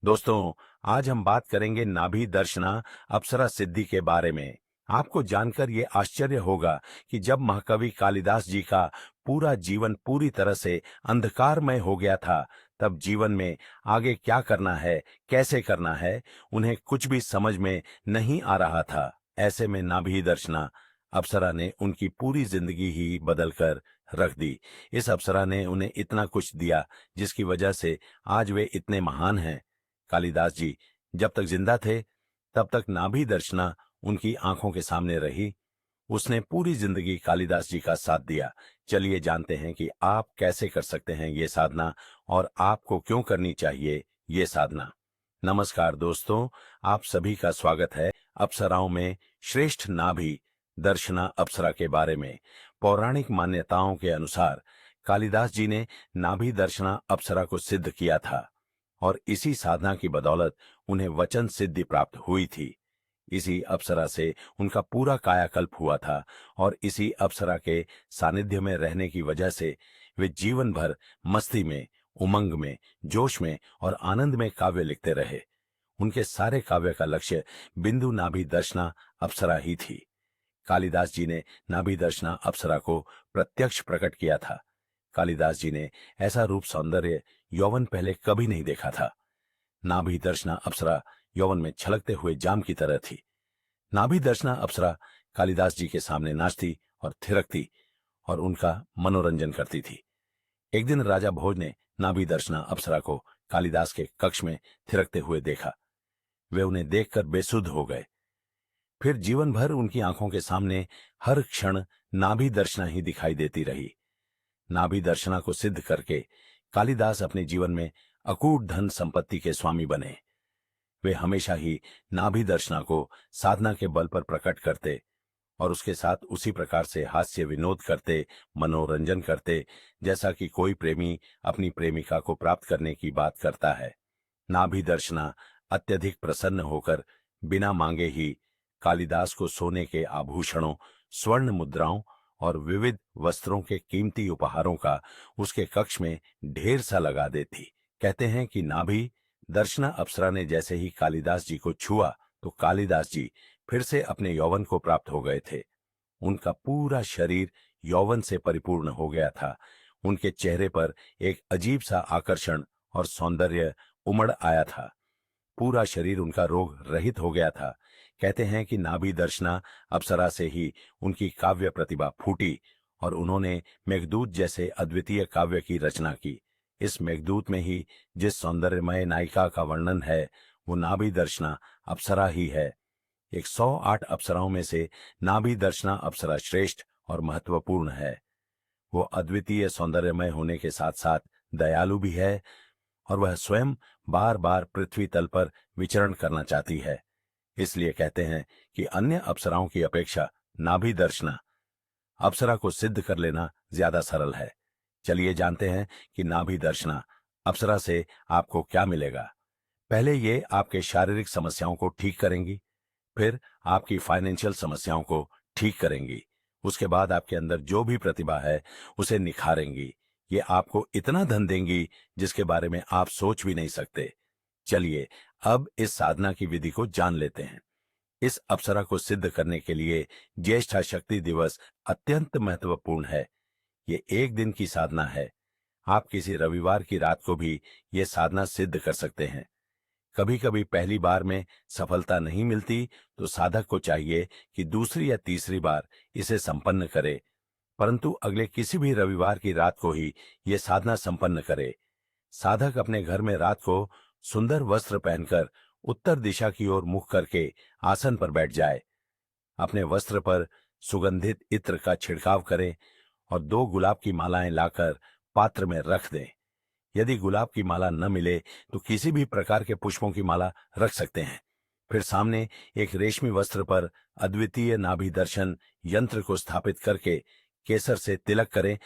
दोस्तों, आज हम बात करेंगे नाभि दर्शना अप्सरा सिद्धि के बारे में। आपको जानकर ये आश्चर्य होगा कि जब महाकवि कालिदास जी का पूरा जीवन पूरी तरह से अंधकारमय हो गया था, तब जीवन में आगे क्या करना है, कैसे करना है, उन्हें कुछ भी समझ में नहीं आ रहा था। ऐसे में नाभि दर्शना अप्सरा ने उनकी पूरी जिंदगी ही बदल कर रख दी। इस अप्सरा ने उन्हें इतना कुछ दिया, जिसकी वजह से आज वे इतने महान हैं। कालिदास जी जब तक जिंदा थे, तब तक नाभि दर्शना उनकी आंखों के सामने रही। उसने पूरी जिंदगी कालिदास जी का साथ दिया। चलिए जानते हैं कि आप कैसे कर सकते हैं ये साधना और आपको क्यों करनी चाहिए ये साधना। नमस्कार दोस्तों, आप सभी का स्वागत है अप्सराओं में श्रेष्ठ नाभि दर्शना अप्सरा के बारे में। पौराणिक मान्यताओं के अनुसार कालिदास जी ने नाभि दर्शना अप्सरा को सिद्ध किया था और इसी साधना की बदौलत उन्हें वचन सिद्धि प्राप्त हुई थी। इसी अप्सरा से उनका पूरा कायाकल्प हुआ था और इसी अप्सरा के सानिध्य में रहने की वजह से वे जीवन भर मस्ती में, उमंग में, जोश में और आनंद में काव्य लिखते रहे। उनके सारे काव्य का लक्ष्य बिंदु नाभि दर्शना अप्सरा ही थी। कालिदास जी ने नाभि दर्शना अप्सरा को प्रत्यक्ष प्रकट किया था। कालिदास जी ने ऐसा रूप सौंदर्य यौवन पहले कभी नहीं देखा था। नाभि दर्शना अप्सरा यौवन में छलकते हुए जाम की तरह थी। नाभि दर्शना अप्सरा कालिदास जी के सामने नाचती और थिरकती और उनका मनोरंजन करती थी। एक दिन राजा भोज ने नाभि दर्शना अप्सरा को कालिदास के कक्ष में थिरकते हुए देखा। वे उन्हें देखकर बेसुध हो गए। फिर जीवन भर उनकी आंखों के सामने हर क्षण नाभि दर्शना ही दिखाई देती रही। नाभि दर्शना को सिद्ध करके कालिदास अपने जीवन में अकूट धन संपत्ति के स्वामी बने। वे हमेशा ही नाभि दर्शना को साधना के बल पर प्रकट करते और उसके साथ उसी प्रकार से हास्य विनोद करते, मनोरंजन करते, जैसा कि कोई प्रेमी अपनी प्रेमिका को प्राप्त करने की बात करता है। नाभि दर्शना अत्यधिक प्रसन्न होकर बिना मांगे ही कालिदास को सोने के आभूषणों, स्वर्ण मुद्राओं और विविध वस्त्रों के कीमती उपहारों का उसके कक्ष में ढेर सा लगा देती। कहते हैं कि नाभि दर्शना अप्सरा ने जैसे ही कालिदास जी को छुआ तो कालिदास जी फिर से अपने यौवन को प्राप्त हो गए थे। उनका पूरा शरीर यौवन से परिपूर्ण हो गया था। उनके चेहरे पर एक अजीब सा आकर्षण और सौंदर्य उमड़ आया था। पूरा शरीर उनका रोग रहित हो गया था। कहते हैं कि नाभि दर्शना अप्सरा से ही उनकी काव्य प्रतिभा फूटी और उन्होंने मेघदूत जैसे अद्वितीय काव्य की रचना की। इस मेघदूत में ही जिस सौंदर्यमय नायिका का वर्णन है, वो नाभि दर्शना अप्सरा ही है। 108 अप्सराओं में से नाभि दर्शना अप्सरा श्रेष्ठ और महत्वपूर्ण है। वो अद्वितीय सौंदर्यमय होने के साथ साथ दयालु भी है और वह स्वयं बार बार पृथ्वी तल पर विचरण करना चाहती है। इसलिए कहते हैं कि अन्य अप्सराओं की अपेक्षा नाभि दर्शना अप्सरा को सिद्ध कर लेना ज्यादा सरल है। चलिए जानते हैं कि नाभि दर्शना अप्सरा से आपको क्या मिलेगा। पहले ये आपके शारीरिक समस्याओं को ठीक करेंगी, फिर आपकी फाइनेंशियल समस्याओं को ठीक करेंगी, उसके बाद आपके अंदर जो भी प्रतिभा है उसे निखारेंगी। ये आपको इतना धन देंगी जिसके बारे में आप सोच भी नहीं सकते। चलिए अब इस साधना की विधि को जान लेते हैं। इस अप्सरा को सिद्ध करने के लिए ज्येष्ठा शक्ति दिवस अत्यंत महत्वपूर्ण है। ये एक दिन की साधना है। आप किसी रविवार की रात को भी ये साधना सिद्ध कर सकते हैं। कभी कभी पहली बार में सफलता नहीं मिलती तो साधक को चाहिए कि दूसरी या तीसरी बार इसे संपन्न करे, परंतु अगले किसी भी रविवार की रात को ही ये साधना संपन्न करे। साधक अपने घर में रात को सुंदर वस्त्र पहनकर उत्तर दिशा की ओर मुख करके आसन पर बैठ जाए। अपने वस्त्र पर सुगंधित इत्र का छिड़काव करें और 2 गुलाब की मालाएं लाकर पात्र में रख दें। यदि गुलाब की माला न मिले तो किसी भी प्रकार के पुष्पों की माला रख सकते हैं। फिर सामने एक रेशमी वस्त्र पर अद्वितीय नाभि दर्शन यंत्र को स्थापित करके केसर से तिलक करें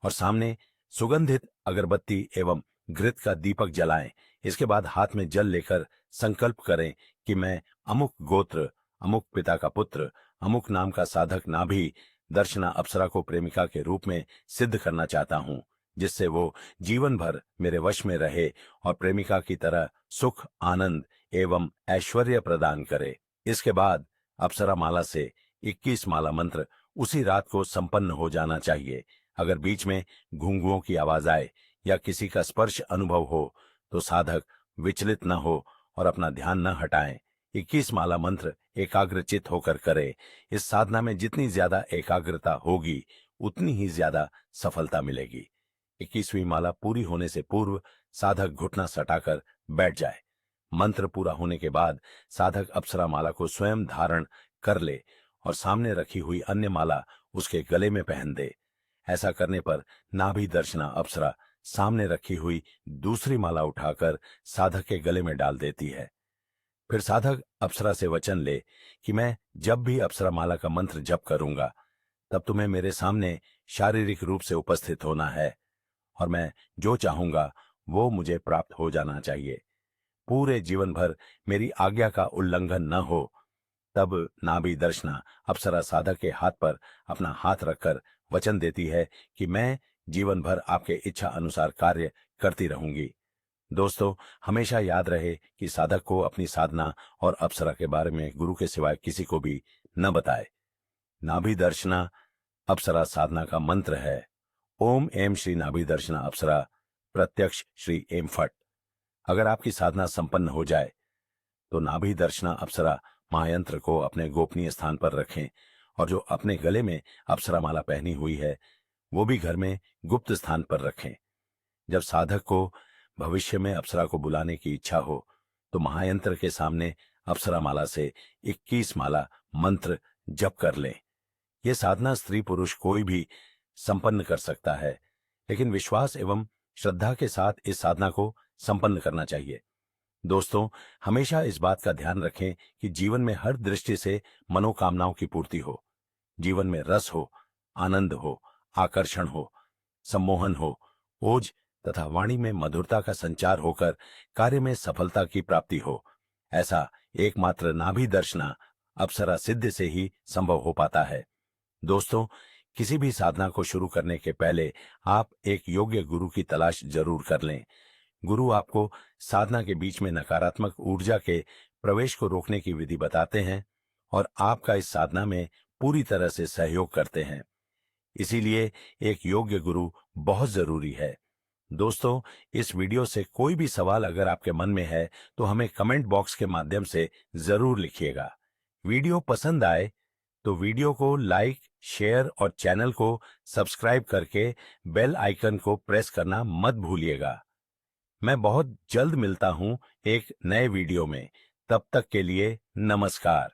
और सामने सुगंधित अगरबत्ती एवं घृत का दीपक जलाएं। इसके बाद हाथ में जल लेकर संकल्प करें कि मैं अमुक गोत्र, अमुक पिता का पुत्र, अमुक नाम का साधक नाभि दर्शना अप्सरा को प्रेमिका के रूप में सिद्ध करना चाहता हूं। जिससे वो जीवन भर मेरे वश में रहे और प्रेमिका की तरह सुख, आनंद एवं ऐश्वर्य प्रदान करे। इसके बाद अप्सरा माला से 21 माला मंत्र उसी रात को संपन्न हो जाना चाहिए। अगर बीच में घुंघुओं की आवाज आए या किसी का स्पर्श अनुभव हो तो साधक विचलित न हो और अपना ध्यान न हटाएं। 21 माला मंत्र एकाग्रचित होकर करे। इस साधना में जितनी ज्यादा एकाग्रता होगी उतनी ही ज्यादा सफलता मिलेगी। 21वीं माला पूरी होने से पूर्व साधक घुटना सटाकर बैठ जाए। मंत्र पूरा होने के बाद साधक अप्सरा माला को स्वयं धारण कर ले और सामने रखी हुई अन्य माला उसके गले में पहन दे। ऐसा करने पर नाभि दर्शना अप्सरा सामने रखी हुई दूसरी माला उठाकर साधक के गले में डाल देती है। फिर साधक अप्सरा से वचन ले कि मैं जब भी अप्सरा माला का मंत्र जप करूंगा तब तुम्हें मेरे सामने शारीरिक रूप से उपस्थित होना है और मैं जो चाहूंगा वो मुझे प्राप्त हो जाना चाहिए। पूरे जीवन भर मेरी आज्ञा का उल्लंघन न हो। तब नाभि दर्शना अप्सरा साधक के हाथ पर अपना हाथ रखकर वचन देती है कि मैं जीवन भर आपके इच्छा अनुसार कार्य करती रहूंगी। दोस्तों, हमेशा याद रहे कि साधक को अपनी साधना और अप्सरा के बारे में गुरु के सिवाय किसी को भी न बताए। नाभि दर्शना अप्सरा साधना का मंत्र है ओम एम श्री नाभि दर्शना अप्सरा प्रत्यक्ष श्री एम फट। अगर आपकी साधना संपन्न हो जाए तो नाभि दर्शना अप्सरा महायंत्र को अपने गोपनीय स्थान पर रखें और जो अपने गले में अप्सरा माला पहनी हुई है वो भी घर में गुप्त स्थान पर रखें। जब साधक को भविष्य में अप्सरा को बुलाने की इच्छा हो तो महायंत्र के सामने अप्सरा माला से 21 माला मंत्र जप कर लें। यह साधना स्त्री पुरुष कोई भी संपन्न कर सकता है, लेकिन विश्वास एवं श्रद्धा के साथ इस साधना को संपन्न करना चाहिए। दोस्तों, हमेशा इस बात का ध्यान रखें कि जीवन में हर दृष्टि से मनोकामनाओं की पूर्ति हो। जीवन में रस हो, आनंद हो, आकर्षण हो, सम्मोहन हो, ओज तथा वाणी में मधुरता का संचार होकर कार्य में सफलता की प्राप्ति हो। ऐसा एकमात्र नाभि दर्शना अप्सरा सिद्ध से ही संभव हो पाता है। दोस्तों, किसी भी साधना को शुरू करने के पहले आप एक योग्य गुरु की तलाश जरूर कर लें। गुरु आपको साधना के बीच में नकारात्मक ऊर्जा के प्रवेश को रोकने की विधि बताते हैं और आपका इस साधना में पूरी तरह से सहयोग करते हैं। इसीलिए एक योग्य गुरु बहुत जरूरी है। दोस्तों, इस वीडियो से कोई भी सवाल अगर आपके मन में है तो हमें कमेंट बॉक्स के माध्यम से जरूर लिखिएगा। वीडियो पसंद आए तो वीडियो को लाइक, शेयर और चैनल को सब्सक्राइब करके बेल आइकन को प्रेस करना मत भूलिएगा। मैं बहुत जल्द मिलता हूं एक नए वीडियो में। तब तक के लिए नमस्कार।